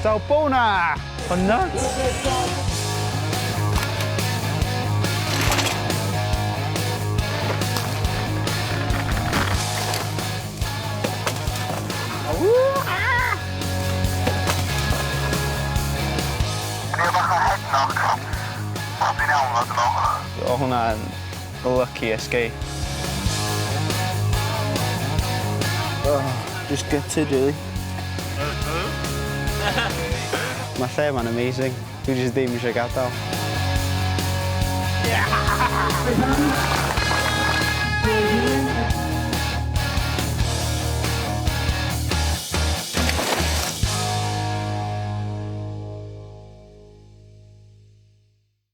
So Bona! What nuts? O hwnna'n lucky escape. Just gutted, really. Mae lle ma'n amazing. Dwi jyst ddim eisiau gadael.